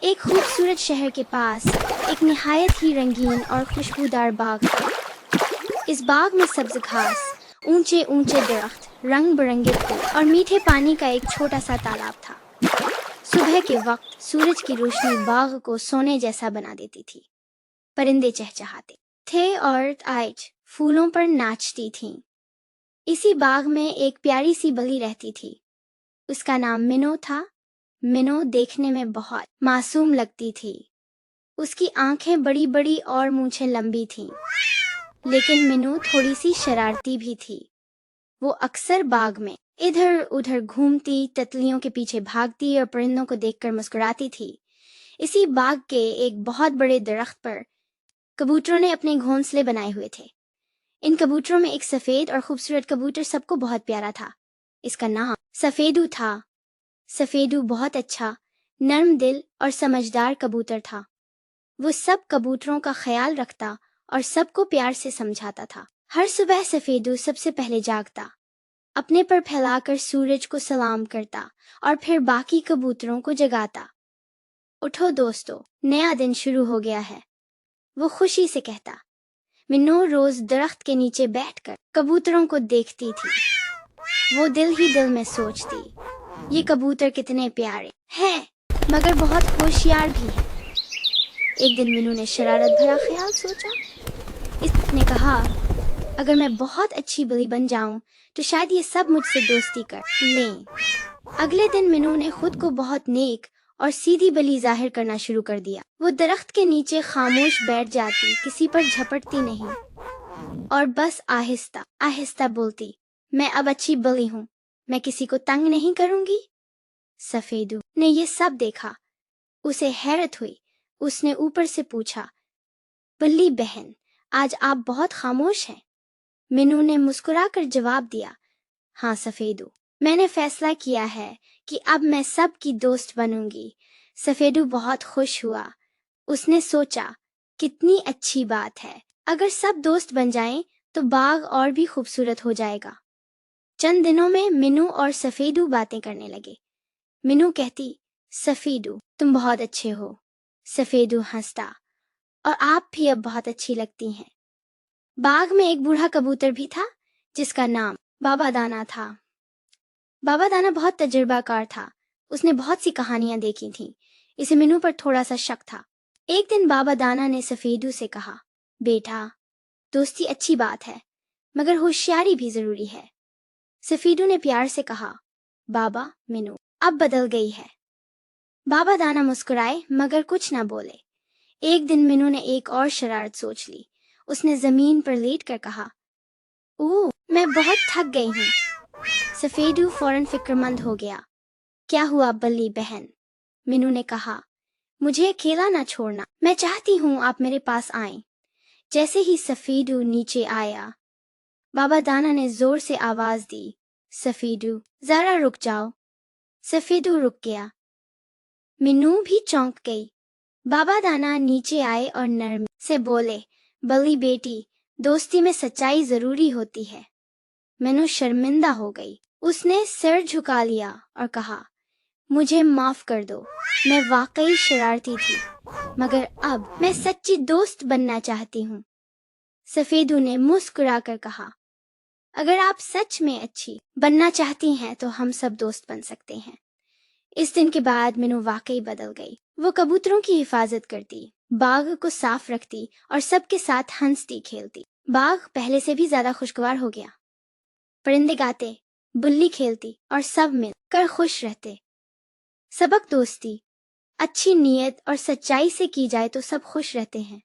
ایک خوبصورت شہر کے پاس ایک نہایت ہی رنگین اور خوشبودار باغ تھا۔ اس باغ میں سبز گھاس، اونچے اونچے درخت، رنگ برنگے پھول اور میٹھے پانی کا ایک چھوٹا سا تالاب تھا۔ صبح کے وقت سورج کی روشنی باغ کو سونے جیسا بنا دیتی تھی۔ پرندے چہچہاتے تھے اور آج پھولوں پر ناچتی تھیں۔ اسی باغ میں ایک پیاری سی بلی رہتی تھی۔ اس کا نام منو تھا۔ منو دیکھنے میں بہت معصوم لگتی تھی۔ اس کی آنکھیں بڑی بڑی اور مونچھیں لمبی تھیں، لیکن منو تھوڑی سی شرارتی بھی تھی۔ وہ اکثر باغ میں ادھر ادھر گھومتی، تتلیوں کے پیچھے بھاگتی اور پرندوں کو دیکھ کر مسکراتی تھی۔ اسی باغ کے ایک بہت بڑے درخت پر کبوتروں نے اپنے گھونسلے بنائے ہوئے تھے۔ ان کبوتروں میں ایک سفید اور خوبصورت کبوتر سب کو بہت پیارا تھا۔ اس کا نام سفیدو تھا۔ سفیدو بہت اچھا، نرم دل اور سمجھدار کبوتر تھا۔ وہ سب کبوتروں کا خیال رکھتا اور سب کو پیار سے سمجھاتا تھا۔ ہر صبح سفیدو سب سے پہلے جاگتا، اپنے پر پھیلا کر سورج کو سلام کرتا اور پھر باقی کبوتروں کو جگاتا۔ اٹھو دوستو، نیا دن شروع ہو گیا ہے، وہ خوشی سے کہتا۔ منو روز درخت کے نیچے بیٹھ کر کبوتروں کو دیکھتی تھی۔ وہ دل ہی دل میں سوچتی، یہ کبوتر کتنے پیارے ہیں، مگر بہت ہوشیار بھی ہیں۔ ایک دن منو نے شرارت بھرا خیال سوچا۔ اس نے کہا، اگر میں بہت اچھی بلی بن جاؤں تو شاید یہ سب مجھ سے دوستی کر لیں۔ اگلے دن منو نے خود کو بہت نیک اور سیدھی بلی ظاہر کرنا شروع کر دیا۔ وہ درخت کے نیچے خاموش بیٹھ جاتی، کسی پر جھپٹتی نہیں اور بس آہستہ آہستہ بولتی، میں اب اچھی بلی ہوں، میں کسی کو تنگ نہیں کروں گی۔ سفیدو نے یہ سب دیکھا، اسے حیرت ہوئی۔ اس نے اوپر سے پوچھا، بلی بہن، آج آپ بہت خاموش ہیں۔ منو نے مسکرا کر جواب دیا، ہاں سفیدو، میں نے فیصلہ کیا ہے کہ اب میں سب کی دوست بنوں گی۔ سفیدو بہت خوش ہوا۔ اس نے سوچا، کتنی اچھی بات ہے، اگر سب دوست بن جائیں تو باغ اور بھی خوبصورت ہو جائے گا۔ چند دنوں میں منو اور سفیدو باتیں کرنے لگے۔ منو کہتی، سفیدو تم بہت اچھے ہو۔ سفیدو ہنستا، اور آپ بھی اب بہت اچھی لگتی ہیں۔ باغ میں ایک بوڑھا کبوتر بھی تھا جس کا نام بابا دانا تھا۔ بابا دانا بہت تجربہ کار تھا۔ اس نے بہت سی کہانیاں دیکھی تھیں۔ اسے منو پر تھوڑا سا شک تھا۔ ایک دن بابا دانا نے سفیدو سے کہا، بیٹا، دوستی اچھی بات ہے، مگر ہوشیاری بھی ضروری ہے۔ سفیدو نے پیار سے کہا، بابا، منو اب بدل گئی ہے۔ بابا دانا مسکرائے مگر کچھ نہ بولے۔ ایک دن منو نے ایک اور شرارت سوچ لی۔ اس نے زمین پر لیٹ کر کہا، میں بہت تھک گئی ہوں۔ سفیدو فوراً فکر مند ہو گیا۔ کیا ہوا بلی بہن؟ منو نے کہا، مجھے اکیلا نہ چھوڑنا، میں چاہتی ہوں آپ میرے پاس آئیں۔ جیسے ہی سفیدو نیچے آیا، بابا دانا نے زور سے آواز دی، سفیدو ذرا رک جاؤ۔ سفیدو رک گیا۔ منو بھی چونک گئی۔ بابا دانا نیچے آئے اور نرمی سے بولے، بلی بیٹی، دوستی میں سچائی ضروری ہوتی ہے۔ منو شرمندہ ہو گئی۔ اس نے سر جھکا لیا اور کہا، مجھے معاف کر دو، میں واقعی شرارتی تھی، مگر اب میں سچی دوست بننا چاہتی ہوں۔ سفیدو نے مسکرا کر کہا، اگر آپ سچ میں اچھی بننا چاہتی ہیں تو ہم سب دوست بن سکتے ہیں۔ اس دن کے بعد منو واقعی بدل گئی۔ وہ کبوتروں کی حفاظت کرتی، باغ کو صاف رکھتی اور سب کے ساتھ ہنستی کھیلتی۔ باغ پہلے سے بھی زیادہ خوشگوار ہو گیا۔ پرندے گاتے، بلی کھیلتی اور سب مل کر خوش رہتے۔ سبق دوستی، اچھی نیت اور سچائی سے کی جائے تو سب خوش رہتے ہیں۔